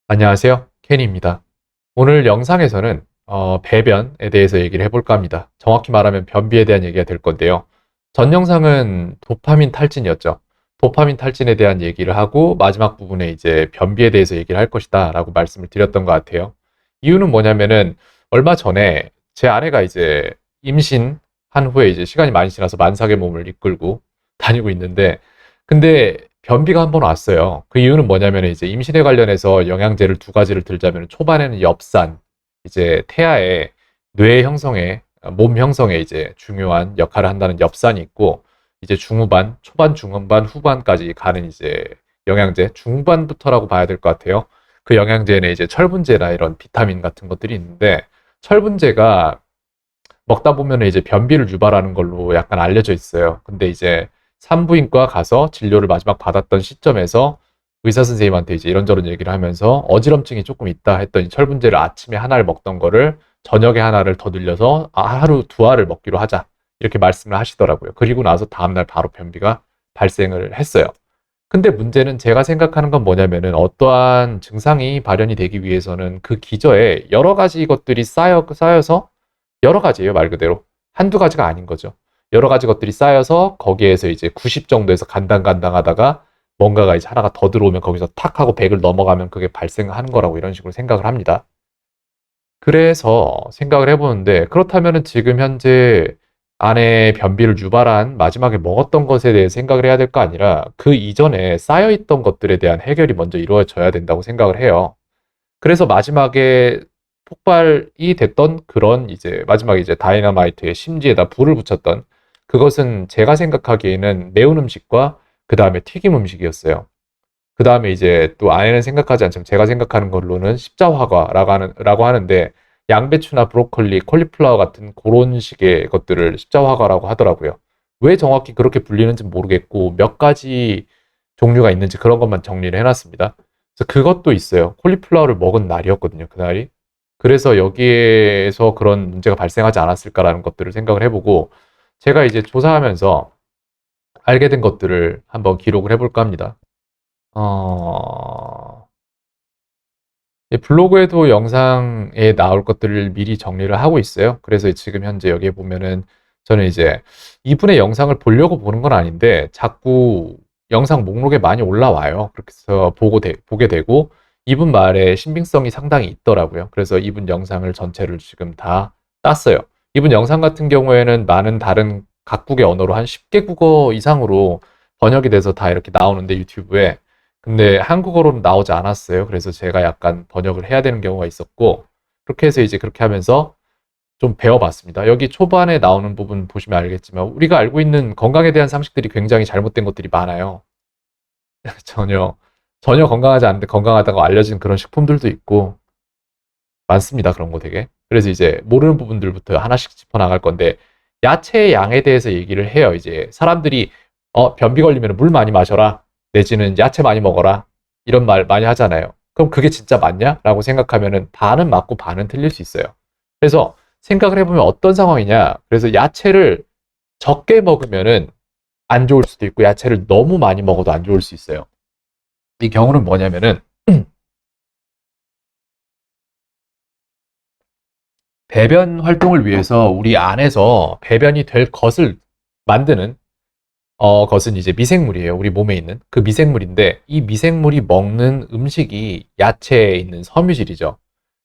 안녕하세요. 케니입니다. 오늘 영상에서는 배변에 대해서 얘기를 해볼까 합니다. 정확히 말하면 변비에 대한 얘기가 될 건데요. 전 영상은 도파민 탈진이었죠. 도파민 탈진에 대한 얘기를 하고 마지막 부분에 이제 변비에 대해서 얘기를 할 것이다 라고 말씀을 드렸던 것 같아요. 이유는 뭐냐면은 얼마 전에 제 아내가 이제 임신한 후에 이제 시간이 많이 지나서 만삭의 몸을 이끌고 다니고 있는데, 근데 변비가 한 번 왔어요. 그 이유는 뭐냐면 이제 임신에 관련해서 영양제를 두 가지를 들자면, 초반에는 엽산, 이제 태아의 뇌 형성에, 몸 형성에 이제 중요한 역할을 한다는 엽산이 있고, 이제 중후반, 초반, 중후반, 후반까지 가는 이제 영양제, 중반부터라고 봐야 될 것 같아요. 그 영양제는 이제 철분제나 이런 비타민 같은 것들이 있는데, 철분제가 먹다 보면 이제 변비를 유발하는 걸로 약간 알려져 있어요. 근데 이제 산부인과 가서 진료를 마지막 받았던 시점에서 의사 선생님한테 이제 이런저런 얘기를 하면서 어지럼증이 조금 있다 했더니, 철분제를 아침에 하나를 먹던 거를 저녁에 하나를 더 늘려서 하루 두 알을 먹기로 하자, 이렇게 말씀을 하시더라고요. 그리고 나서 다음날 바로 변비가 발생을 했어요. 근데 문제는 제가 생각하는 건 뭐냐면은, 어떠한 증상이 발현이 되기 위해서는 그 기저에 여러 가지 것들이 쌓여서, 여러 가지예요, 말 그대로. 한두 가지가 아닌 거죠. 여러 가지 것들이 쌓여서 거기에서 이제 90 정도에서 간당간당하다가 뭔가가 이제 하나가 더 들어오면 거기서 탁 하고 100을 넘어가면 그게 발생하는 거라고, 이런 식으로 생각을 합니다. 그래서 생각을 해보는데, 그렇다면은 지금 현재 안에 변비를 유발한 마지막에 먹었던 것에 대해 생각을 해야 될 거 아니라, 그 이전에 쌓여있던 것들에 대한 해결이 먼저 이루어져야 된다고 생각을 해요. 그래서 마지막에 폭발이 됐던 그런 이제 마지막에 이제 다이너마이트의 심지에다 불을 붙였던 그것은, 제가 생각하기에는 매운 음식과 그 다음에 튀김 음식이었어요. 그 다음에 이제 또 아내는 생각하지 않지만 제가 생각하는 걸로는 십자화과라고 하는데, 양배추나 브로콜리, 콜리플라워 같은 그런 식의 것들을 십자화과라고 하더라고요. 왜 정확히 그렇게 불리는지 모르겠고, 몇 가지 종류가 있는지 그런 것만 정리를 해놨습니다. 그래서 그것도 있어요. 콜리플라워를 먹은 날이었거든요, 그날이. 그래서 여기에서 그런 문제가 발생하지 않았을까라는 것들을 생각을 해보고, 제가 이제 조사하면서 알게 된 것들을 한번 기록을 해볼까 합니다. 어, 블로그에도 영상에 나올 것들을 미리 정리를 하고 있어요. 그래서 지금 현재 여기에 보면은, 저는 이제 이분의 영상을 보려고 보는 건 아닌데 자꾸 영상 목록에 많이 올라와요. 그렇게 해서 보게 되고, 이분 말에 신빙성이 상당히 있더라고요. 그래서 이분 영상을 전체를 지금 다 땄어요. 이분 영상 같은 경우에는 많은 다른 각국의 언어로 한 10개 국어 이상으로 번역이 돼서 다 이렇게 나오는데, 유튜브에. 근데 한국어로는 나오지 않았어요. 그래서 제가 약간 번역을 해야 되는 경우가 있었고, 그렇게 해서 이제 그렇게 하면서 좀 배워봤습니다. 여기 초반에 나오는 부분 보시면 알겠지만, 우리가 알고 있는 건강에 대한 상식들이 굉장히 잘못된 것들이 많아요. 전혀, 전혀 건강하지 않은데 건강하다고 알려진 그런 식품들도 있고, 많습니다. 그런 거 되게. 그래서 이제 모르는 부분들부터 하나씩 짚어나갈 건데, 야채의 양에 대해서 얘기를 해요. 이제 사람들이 변비 걸리면 물 많이 마셔라, 내지는 야채 많이 먹어라, 이런 말 많이 하잖아요. 그럼 그게 진짜 맞냐? 라고 생각하면은 반은 맞고 반은 틀릴 수 있어요. 그래서 생각을 해보면 어떤 상황이냐. 그래서 야채를 적게 먹으면은 안 좋을 수도 있고, 야채를 너무 많이 먹어도 안 좋을 수 있어요. 이 경우는 뭐냐면은, 배변 활동을 위해서 우리 안에서 배변이 될 것을 만드는 것은 이제 미생물이에요. 우리 몸에 있는 그 미생물인데, 이 미생물이 먹는 음식이 야채에 있는 섬유질이죠.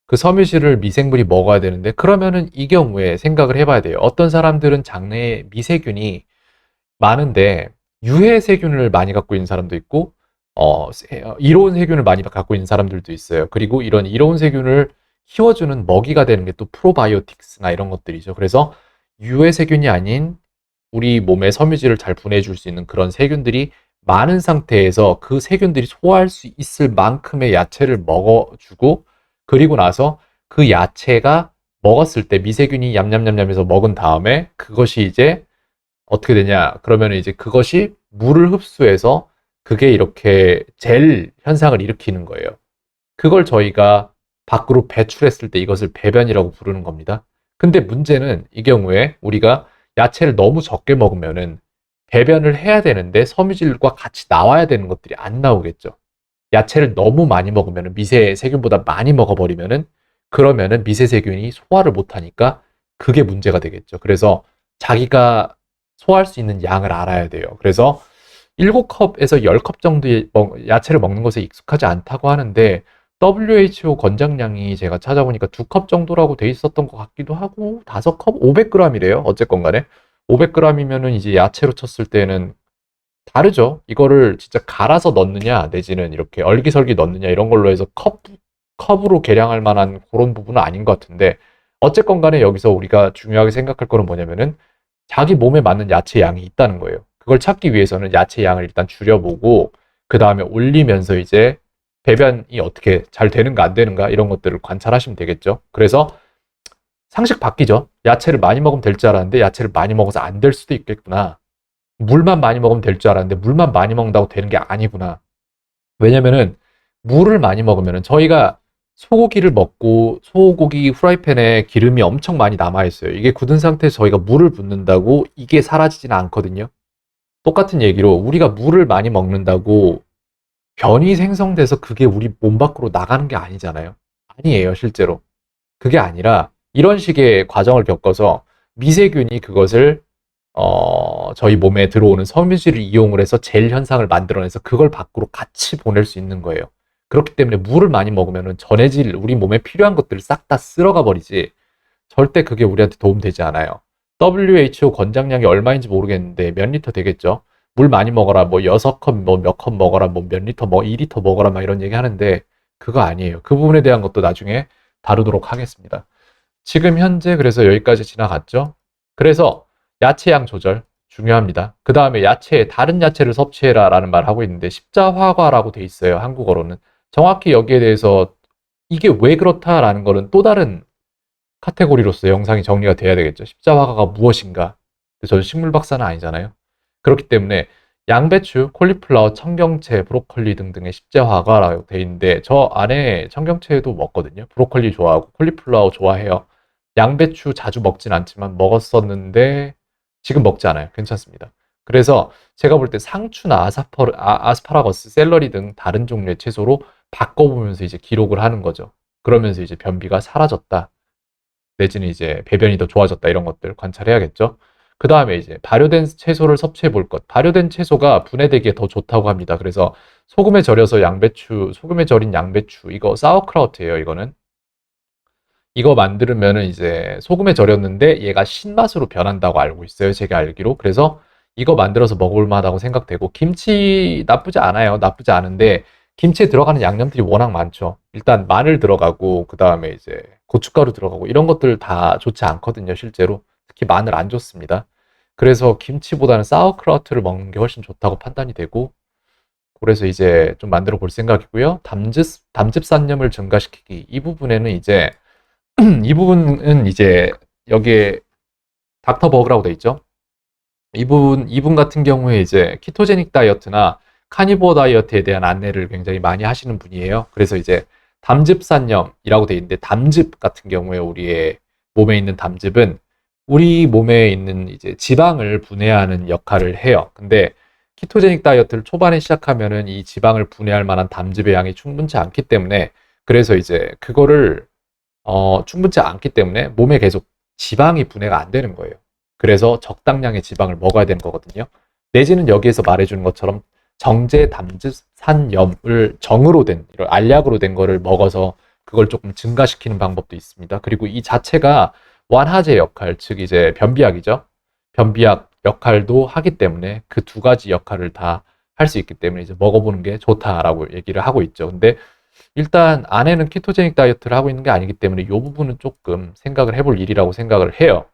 그 섬유질을 미생물이 먹어야 되는데, 그러면은 이 경우에 생각을 해봐야 돼요. 어떤 사람들은 장내에 미세균이 많은데 유해 세균을 많이 갖고 있는 사람도 있고, 이로운 세균을 많이 갖고 있는 사람들도 있어요. 그리고 이런 이로운 세균을 키워주는 먹이가 되는 게 또 프로바이오틱스나 이런 것들이죠. 그래서 유해 세균이 아닌 우리 몸에 섬유질을 잘 분해해 줄 수 있는 그런 세균들이 많은 상태에서, 그 세균들이 소화할 수 있을 만큼의 야채를 먹어주고, 그리고 나서 그 야채가 먹었을 때 미세균이 얌얌얌얌해서 먹은 다음에 그것이 이제 어떻게 되냐? 그러면 이제 그것이 물을 흡수해서 그게 이렇게 젤 현상을 일으키는 거예요. 그걸 저희가 밖으로 배출했을 때 이것을 배변이라고 부르는 겁니다. 근데 문제는 이 경우에 우리가 야채를 너무 적게 먹으면은 배변을 해야 되는데 섬유질과 같이 나와야 되는 것들이 안 나오겠죠. 야채를 너무 많이 먹으면 미세 세균보다 많이 먹어버리면은 그러면은 미세 세균이 소화를 못하니까 그게 문제가 되겠죠. 그래서 자기가 소화할 수 있는 양을 알아야 돼요. 그래서 7컵에서 10컵 정도의 야채를 먹는 것에 익숙하지 않다고 하는데 WHO 권장량이 제가 찾아보니까 2컵 정도라고 돼 있었던 것 같기도 하고 5컵? 500g이래요. 어쨌건 간에 500g이면은 이제 야채로 쳤을 때는 다르죠. 이거를 진짜 갈아서 넣느냐 내지는 이렇게 얼기설기 넣느냐 이런 걸로 해서 컵으로 계량할 만한 그런 부분은 아닌 것 같은데 어쨌건 간에 여기서 우리가 중요하게 생각할 거는 뭐냐면은 자기 몸에 맞는 야채 양이 있다는 거예요. 그걸 찾기 위해서는 야채 양을 일단 줄여보고 그 다음에 올리면서 이제 배변이 어떻게 잘 되는가 안 되는가 이런 것들을 관찰하시면 되겠죠. 그래서 상식 바뀌죠. 야채를 많이 먹으면 될 줄 알았는데 야채를 많이 먹어서 안 될 수도 있겠구나. 물만 많이 먹으면 될 줄 알았는데 물만 많이 먹는다고 되는 게 아니구나. 왜냐면은 물을 많이 먹으면은 저희가 소고기를 먹고 소고기 후라이팬에 기름이 엄청 많이 남아 있어요. 이게 굳은 상태에서 저희가 물을 붓는다고 이게 사라지지는 않거든요. 똑같은 얘기로 우리가 물을 많이 먹는다고 변이 생성돼서 그게 우리 몸 밖으로 나가는 게 아니잖아요. 아니에요, 실제로. 그게 아니라 이런 식의 과정을 겪어서 미세균이 그것을 저희 몸에 들어오는 섬유질을 이용을 해서 젤 현상을 만들어내서 그걸 밖으로 같이 보낼 수 있는 거예요. 그렇기 때문에 물을 많이 먹으면 전해질 우리 몸에 필요한 것들을 싹 다 쓸어가 버리지 절대 그게 우리한테 도움되지 않아요. WHO 권장량이 얼마인지 모르겠는데 몇 리터 되겠죠? 물 많이 먹어라, 뭐 6컵, 뭐 몇 컵 먹어라, 뭐 몇 리터, 뭐 2리터 먹어라, 막 이런 얘기 하는데 그거 아니에요. 그 부분에 대한 것도 나중에 다루도록 하겠습니다. 지금 현재 그래서 여기까지 지나갔죠? 그래서 야채양 조절 중요합니다. 그 다음에 다른 야채를 섭취해라 라는 말을 하고 있는데 십자화과라고 돼 있어요. 한국어로는. 정확히 여기에 대해서 이게 왜 그렇다라는 거는 또 다른 카테고리로서 영상이 정리가 돼야 되겠죠. 십자화과가 무엇인가? 저는 식물 박사는 아니잖아요. 그렇기 때문에 양배추, 콜리플라워, 청경채, 브로콜리 등등의 십자화과라고 돼 있는데 저 안에 청경채도 먹거든요. 브로콜리 좋아하고 콜리플라워 좋아해요. 양배추 자주 먹진 않지만 먹었었는데 지금 먹지 않아요. 괜찮습니다. 그래서 제가 볼 때 상추나 아스파라거스, 샐러리 등 다른 종류의 채소로 바꿔보면서 이제 기록을 하는 거죠. 그러면서 이제 변비가 사라졌다. 내지는 이제 배변이 더 좋아졌다 이런 것들 관찰해야겠죠. 그 다음에 이제 발효된 채소를 섭취해 볼 것. 발효된 채소가 분해되기에 더 좋다고 합니다. 그래서 소금에 절인 양배추, 이거 사워크라우트예요. 이거는 이거 만들면은 이제 소금에 절였는데 얘가 신맛으로 변한다고 알고 있어요. 제가 알기로. 그래서 이거 만들어서 먹을 만하다고 생각되고 김치 나쁘지 않아요. 나쁘지 않은데 김치에 들어가는 양념들이 워낙 많죠. 일단 마늘 들어가고 그다음에 이제 고춧가루 들어가고 이런 것들 다 좋지 않거든요, 실제로. 특히 마늘 안 좋습니다. 그래서 김치보다는 사워크라우트를 먹는 게 훨씬 좋다고 판단이 되고 그래서 이제 좀 만들어 볼 생각이고요. 담즙산염을 증가시키기 이 부분에는 이제 이 부분은 이제 여기에 닥터 버그라고 돼 있죠. 이분 같은 경우에 이제 키토제닉 다이어트나 카니보어 다이어트에 대한 안내를 굉장히 많이 하시는 분이에요. 그래서 이제 담즙산염이라고 돼 있는데 담즙 같은 경우에 우리의 몸에 있는 담즙은 우리 몸에 있는 이제 지방을 분해하는 역할을 해요. 근데 키토제닉 다이어트를 초반에 시작하면은 이 지방을 분해할 만한 담즙의 양이 충분치 않기 때문에 그래서 이제 그거를 충분치 않기 때문에 몸에 계속 지방이 분해가 안 되는 거예요. 그래서 적당량의 지방을 먹어야 되는 거거든요. 내지는 여기에서 말해주는 것처럼 정제 담즙산염을 정으로 된, 이런 알약으로 된 거를 먹어서 그걸 조금 증가시키는 방법도 있습니다. 그리고 이 자체가 완화제 역할, 즉 이제 변비약이죠. 변비약 역할도 하기 때문에 그 두 가지 역할을 다 할 수 있기 때문에 이제 먹어보는 게 좋다라고 얘기를 하고 있죠. 근데 일단 아내는 키토제닉 다이어트를 하고 있는 게 아니기 때문에 이 부분은 조금 생각을 해볼 일이라고 생각을 해요.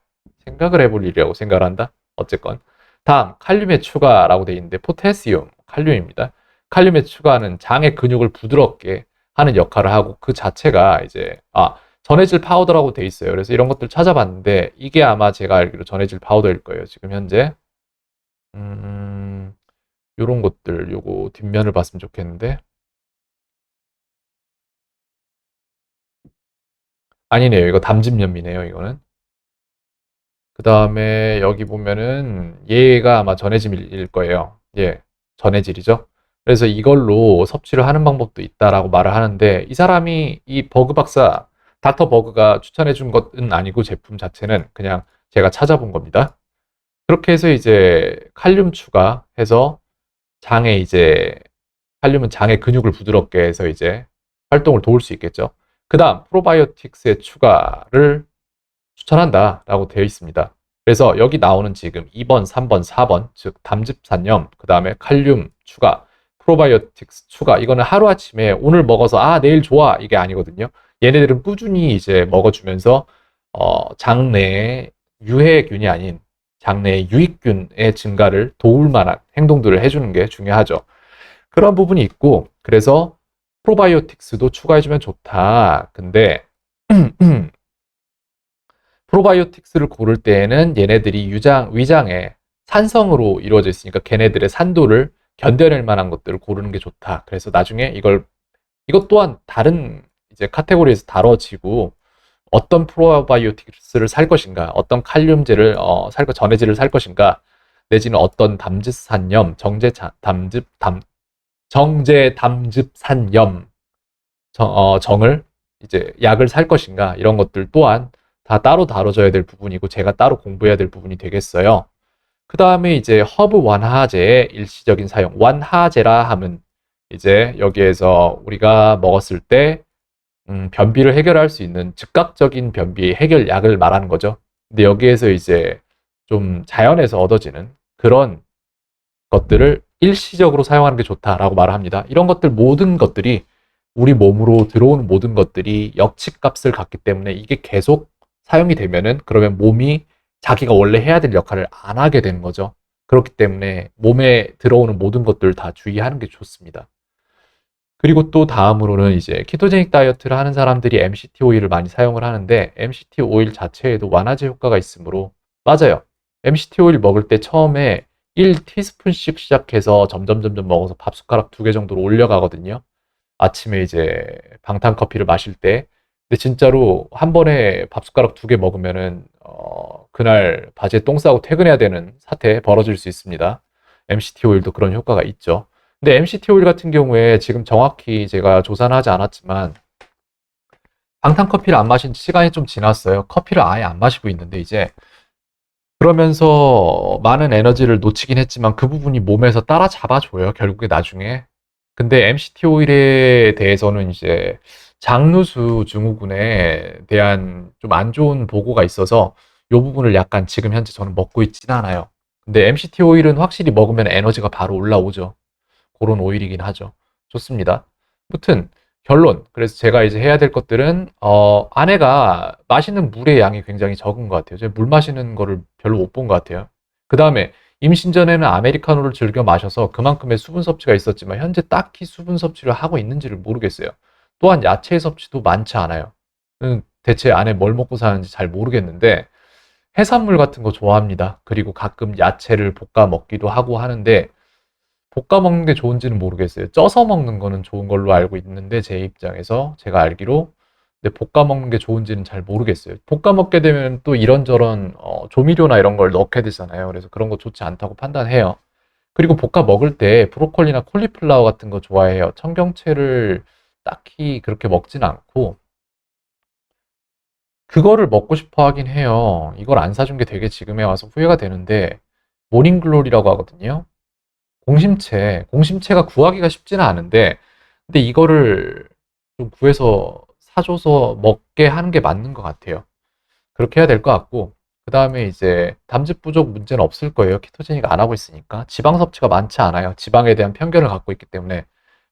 생각을 해볼 일이라고 생각을 한다. 어쨌건 다음 칼륨의 추가라고 돼 있는데 포테시움, 칼륨입니다. 칼륨의 추가는 장의 근육을 부드럽게 하는 역할을 하고 그 자체가 이제 전해질 파우더라고 돼 있어요. 그래서 이런 것들 찾아봤는데 이게 아마 제가 알기로 전해질 파우더일 거예요. 지금 현재 요런 것들 요거 뒷면을 봤으면 좋겠는데 아니네요. 이거 담즙염이네요. 이거는. 그 다음에 여기 보면은 얘가 아마 전해질일 거예요. 예, 전해질이죠. 그래서 이걸로 섭취를 하는 방법도 있다라고 말을 하는데 이 사람이 이 버그 박사 닥터 버그가 추천해 준 것은 아니고 제품 자체는 그냥 제가 찾아본 겁니다. 그렇게 해서 이제 칼륨 추가해서 장에 이제 칼륨은 장의 근육을 부드럽게 해서 이제 활동을 도울 수 있겠죠. 그 다음 프로바이오틱스의 추가를 추천한다라고 되어 있습니다. 그래서 여기 나오는 지금 2번, 3번, 4번 즉 담즙산염, 그 다음에 칼륨 추가, 프로바이오틱스 추가 이거는 하루아침에 오늘 먹어서 내일 좋아 이게 아니거든요. 얘네들은 꾸준히 이제 먹어주면서 장내에 유해균이 아닌 장내의 유익균의 증가를 도울 만한 행동들을 해주는 게 중요하죠. 그런 부분이 있고 그래서 프로바이오틱스도 추가해주면 좋다. 근데 프로바이오틱스를 고를 때에는 얘네들이 위장에 산성으로 이루어져 있으니까 걔네들의 산도를 견뎌낼 만한 것들을 고르는 게 좋다. 그래서 나중에 이것 또한 다른 이제 카테고리에서 다뤄지고 어떤 프로바이오틱스를 살 것인가, 어떤 칼륨제를 전해질을 살 것인가, 내지는 어떤 담즙산염, 정제 담즙산염 정을 이제 약을 살 것인가 이런 것들 또한 다 따로 다뤄져야 될 부분이고 제가 따로 공부해야 될 부분이 되겠어요. 그 다음에 이제 허브 완화제의 일시적인 사용. 완화제라 함은 이제 여기에서 우리가 먹었을 때 변비를 해결할 수 있는 즉각적인 변비 해결약을 말하는 거죠. 근데 여기에서 이제 좀 자연에서 얻어지는 그런 것들을 일시적으로 사용하는 게 좋다라고 말을 합니다. 이런 것들 모든 것들이 우리 몸으로 들어오는 모든 것들이 역치값을 갖기 때문에 이게 계속 사용이 되면은 그러면 몸이 자기가 원래 해야 될 역할을 안 하게 되는 거죠. 그렇기 때문에 몸에 들어오는 모든 것들 다 주의하는 게 좋습니다. 그리고 또 다음으로는 이제 키토제닉 다이어트를 하는 사람들이 MCT 오일을 많이 사용을 하는데 MCT 오일 자체에도 완화제 효과가 있으므로 맞아요. MCT 오일 먹을 때 처음에 1티스푼씩 시작해서 점점 먹어서 밥 숟가락 2개 정도로 올려가거든요. 아침에 이제 방탄 커피를 마실 때. 근데 진짜로 한 번에 밥 숟가락 2개 먹으면은 그날 바지에 똥 싸고 퇴근해야 되는 사태 벌어질 수 있습니다. MCT 오일도 그런 효과가 있죠. 근데 MCT 오일 같은 경우에 지금 정확히 제가 조사는 하지 않았지만 방탄 커피를 안 마신 시간이 좀 지났어요. 커피를 아예 안 마시고 있는데 이제 그러면서 많은 에너지를 놓치긴 했지만 그 부분이 몸에서 따라잡아줘요. 결국에 나중에. 근데 MCT 오일에 대해서는 이제 장누수 증후군에 대한 좀 안 좋은 보고가 있어서 이 부분을 약간 지금 현재 저는 먹고 있진 않아요. 근데 MCT 오일은 확실히 먹으면 에너지가 바로 올라오죠. 그런 오일이긴 하죠. 좋습니다. 무튼 결론. 그래서 제가 이제 해야 될 것들은 아내가 마시는 물의 양이 굉장히 적은 것 같아요. 제가 물 마시는 거를 별로 못 본 것 같아요. 그 다음에 임신 전에는 아메리카노를 즐겨 마셔서 그만큼의 수분 섭취가 있었지만 현재 딱히 수분 섭취를 하고 있는지를 모르겠어요. 또한 야채 섭취도 많지 않아요. 대체 아내 뭘 먹고 사는지 잘 모르겠는데 해산물 같은 거 좋아합니다. 그리고 가끔 야채를 볶아 먹기도 하고 하는데 볶아 먹는 게 좋은지는 모르겠어요. 쪄서 먹는 거는 좋은 걸로 알고 있는데 제 입장에서 제가 알기로 근데 볶아 먹는 게 좋은지는 잘 모르겠어요. 볶아 먹게 되면 또 이런저런 조미료나 이런 걸 넣게 되잖아요. 그래서 그런 거 좋지 않다고 판단해요. 그리고 볶아 먹을 때 브로콜리나 콜리플라워 같은 거 좋아해요. 청경채를 딱히 그렇게 먹진 않고 그거를 먹고 싶어 하긴 해요. 이걸 안 사준 게 되게 지금에 와서 후회가 되는데 모닝글로리라고 하거든요. 공심채가 구하기가 쉽지는 않은데, 근데 이거를 좀 구해서 사줘서 먹게 하는 게 맞는 것 같아요. 그렇게 해야 될 것 같고, 그 다음에 이제 담즙 부족 문제는 없을 거예요. 키토제닉 안 하고 있으니까. 지방 섭취가 많지 않아요. 지방에 대한 편견을 갖고 있기 때문에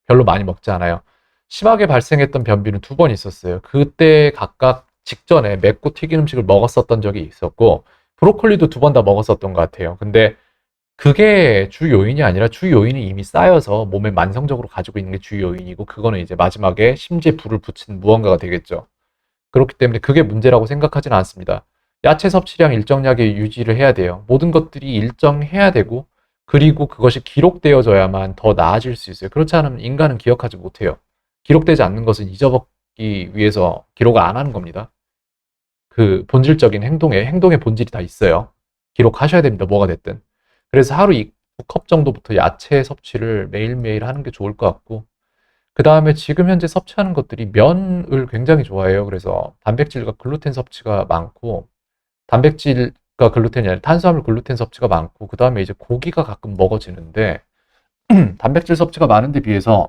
별로 많이 먹지 않아요. 심하게 발생했던 변비는 2번 있었어요. 그때 각각 직전에 맵고 튀긴 음식을 먹었었던 적이 있었고, 브로콜리도 2번 다 먹었었던 것 같아요. 근데 그게 주 요인이 아니라 주 요인이 이미 쌓여서 몸에 만성적으로 가지고 있는 게 주 요인이고 그거는 이제 마지막에 심지에 불을 붙인 무언가가 되겠죠. 그렇기 때문에 그게 문제라고 생각하지는 않습니다. 야채 섭취량 일정하게 유지를 해야 돼요. 모든 것들이 일정해야 되고 그리고 그것이 기록되어져야만 더 나아질 수 있어요. 그렇지 않으면 인간은 기억하지 못해요. 기록되지 않는 것은 잊어먹기 위해서 기록을 안 하는 겁니다. 그 본질적인 행동의 본질이 다 있어요. 기록하셔야 됩니다. 뭐가 됐든. 그래서 하루 2컵 정도부터 야채 섭취를 매일매일 하는 게 좋을 것 같고, 그 다음에 지금 현재 섭취하는 것들이 면을 굉장히 좋아해요. 그래서 단백질과 글루텐 섭취가 많고, 단백질과 글루텐이 아니라 탄수화물 글루텐 섭취가 많고, 그 다음에 이제 고기가 가끔 먹어지는데, 단백질 섭취가 많은데 비해서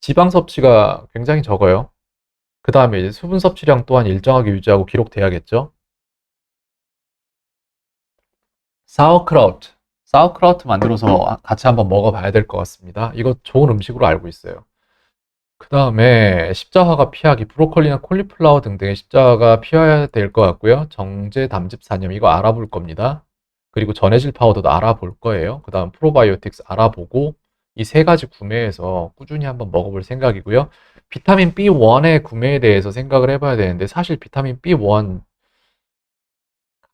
지방 섭취가 굉장히 적어요. 그 다음에 이제 수분 섭취량 또한 일정하게 유지하고 기록돼야겠죠. 사우크라우트. 사우크라우트 만들어서 같이 한번 먹어봐야 될 것 같습니다. 이거 좋은 음식으로 알고 있어요. 그 다음에 십자화가 피하기, 브로콜리나 콜리플라워 등등의 십자화가 피해야 될 것 같고요. 정제 담즙 산염 이거 알아볼 겁니다. 그리고 전해질 파우더도 알아볼 거예요. 그 다음 프로바이오틱스 알아보고 이 세 가지 구매해서 꾸준히 한번 먹어볼 생각이고요. 비타민 B1의 구매에 대해서 생각을 해봐야 되는데 사실 비타민 B1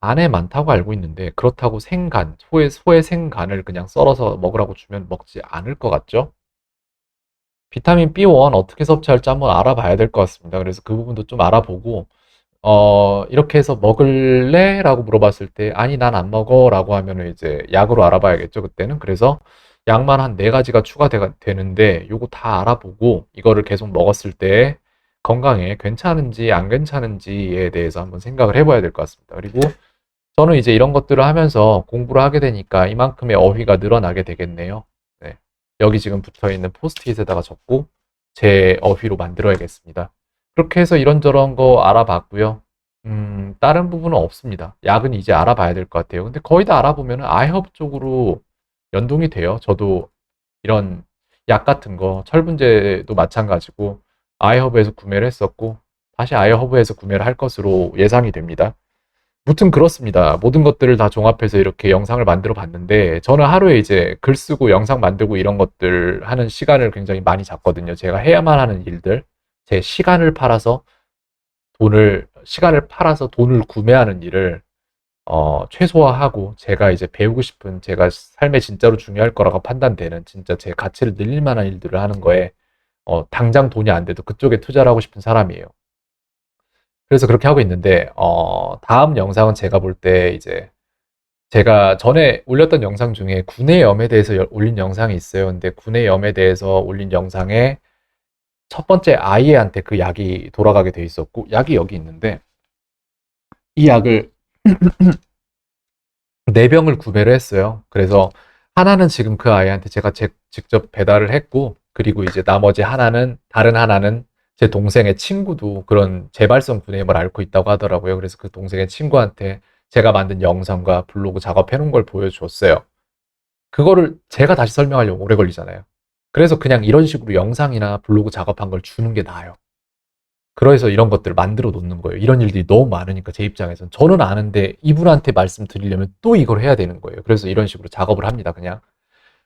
간에 많다고 알고 있는데 그렇다고 생간, 소의 생간을 그냥 썰어서 먹으라고 주면 먹지 않을 것 같죠? 비타민 B1 어떻게 섭취할지 한번 알아봐야 될 것 같습니다. 그래서 그 부분도 좀 알아보고 이렇게 해서 먹을래? 라고 물어봤을 때 아니 난 안 먹어 라고 하면은 이제 약으로 알아봐야겠죠 그때는. 그래서 약만 한 4가지가 추가되는데 요거 다 알아보고 이거를 계속 먹었을 때 건강에 괜찮은지 안 괜찮은지에 대해서 한번 생각을 해봐야 될 것 같습니다. 그리고 저는 이제 이런 것들을 하면서 공부를 하게 되니까 이만큼의 어휘가 늘어나게 되겠네요. 네. 여기 지금 붙어 있는 포스트잇에다가 적고 제 어휘로 만들어야겠습니다. 그렇게 해서 이런저런 거 알아봤고요. 다른 부분은 없습니다. 약은 이제 알아봐야 될 것 같아요. 근데 거의 다 알아보면 아이허브 쪽으로 연동이 돼요. 저도 이런 약 같은 거, 철분제도 마찬가지고 아이허브에서 구매를 했었고 다시 아이허브에서 구매를 할 것으로 예상이 됩니다. 무튼 그렇습니다. 모든 것들을 다 종합해서 이렇게 영상을 만들어 봤는데 저는 하루에 이제 글 쓰고 영상 만들고 이런 것들 하는 시간을 굉장히 많이 잡거든요. 제가 해야만 하는 일들, 제 시간을 팔아서 돈을 구매하는 일을 최소화하고 제가 이제 배우고 싶은 제가 삶에 진짜로 중요할 거라고 판단되는 진짜 제 가치를 늘릴 만한 일들을 하는 거에 당장 돈이 안 돼도 그쪽에 투자를 하고 싶은 사람이에요. 그래서 그렇게 하고 있는데 다음 영상은 제가 볼 때 이제 제가 전에 올렸던 영상 중에 구내염에 대해서 올린 영상이 있어요. 근데 구내염에 대해서 올린 영상에 첫 번째 아이한테 그 약이 돌아가게 돼 있었고 약이 여기 있는데 이 약을 4병을 구매를 했어요. 그래서 하나는 지금 그 아이한테 제가 직접 배달을 했고 그리고 이제 나머지 다른 하나는 제 동생의 친구도 그런 재발성 구내염을 앓고 있다고 하더라고요. 그래서 그 동생의 친구한테 제가 만든 영상과 블로그 작업해 놓은 걸 보여줬어요. 그거를 제가 다시 설명하려면 오래 걸리잖아요. 그래서 그냥 이런 식으로 영상이나 블로그 작업한 걸 주는 게 나아요. 그래서 이런 것들을 만들어 놓는 거예요. 이런 일들이 너무 많으니까 제 입장에서는. 저는 아는데 이분한테 말씀드리려면 또 이걸 해야 되는 거예요. 그래서 이런 식으로 작업을 합니다, 그냥.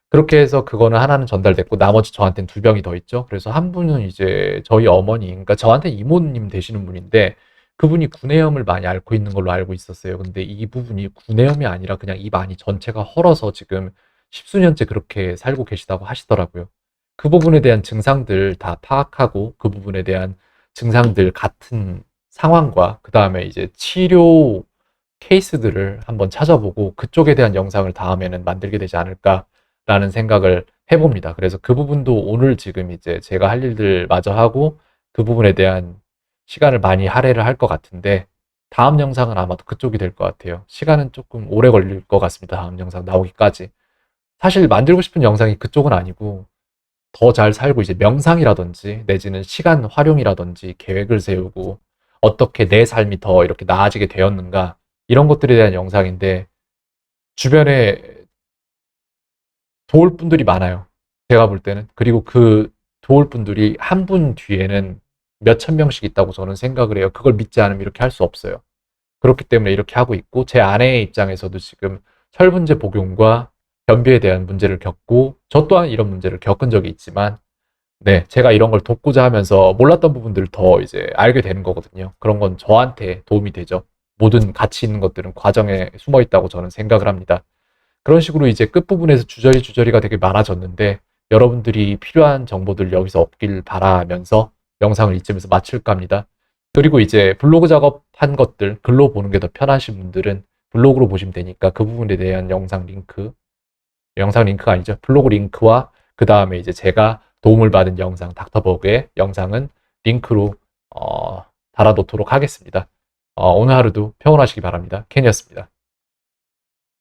그렇게 해서 그거는 하나는 전달됐고 나머지 저한테는 2병이 더 있죠. 그래서 한 분은 이제 저희 어머니, 그러니까 저한테 이모님 되시는 분인데 그분이 구내염을 많이 앓고 있는 걸로 알고 있었어요. 근데 이 부분이 구내염이 아니라 그냥 입 안이 전체가 헐어서 지금 십수년째 그렇게 살고 계시다고 하시더라고요. 그 부분에 대한 증상들 다 파악하고 그 부분에 대한 증상들 같은 상황과 그 다음에 이제 치료 케이스들을 한번 찾아보고 그쪽에 대한 영상을 다음에는 만들게 되지 않을까라는 생각을 해봅니다. 그래서 그 부분도 오늘 지금 이제 제가 할 일들 마저 하고 그 부분에 대한 시간을 많이 할애를 할 것 같은데 다음 영상은 아마도 그쪽이 될 것 같아요. 시간은 조금 오래 걸릴 것 같습니다. 다음 영상 나오기까지. 사실 만들고 싶은 영상이 그쪽은 아니고 더 잘 살고 이제 명상이라든지 내지는 시간 활용이라든지 계획을 세우고 어떻게 내 삶이 더 이렇게 나아지게 되었는가 이런 것들에 대한 영상인데 주변에 도울 분들이 많아요. 제가 볼 때는. 그리고 그 도울 분들이 한 분 뒤에는 몇천 명씩 있다고 저는 생각을 해요. 그걸 믿지 않으면 이렇게 할 수 없어요. 그렇기 때문에 이렇게 하고 있고 제 아내의 입장에서도 지금 철분제 복용과 변비에 대한 문제를 겪고 저 또한 이런 문제를 겪은 적이 있지만 네, 제가 이런 걸 돕고자 하면서 몰랐던 부분들을 더 이제 알게 되는 거거든요. 그런 건 저한테 도움이 되죠. 모든 가치 있는 것들은 과정에 숨어 있다고 저는 생각을 합니다. 그런 식으로 이제 끝부분에서 주저리가 되게 많아졌는데 여러분들이 필요한 정보들 여기서 얻길 바라면서 영상을 이쯤에서 마칠까 합니다. 그리고 이제 블로그 작업한 것들 글로 보는 게 더 편하신 분들은 블로그로 보시면 되니까 그 부분에 대한 영상 링크가 아니죠. 블로그 링크와 그 다음에 이제 제가 도움을 받은 영상, 닥터버그의 영상은 링크로 달아놓도록 하겠습니다. 오늘 하루도 평온하시기 바랍니다. 켄이었습니다.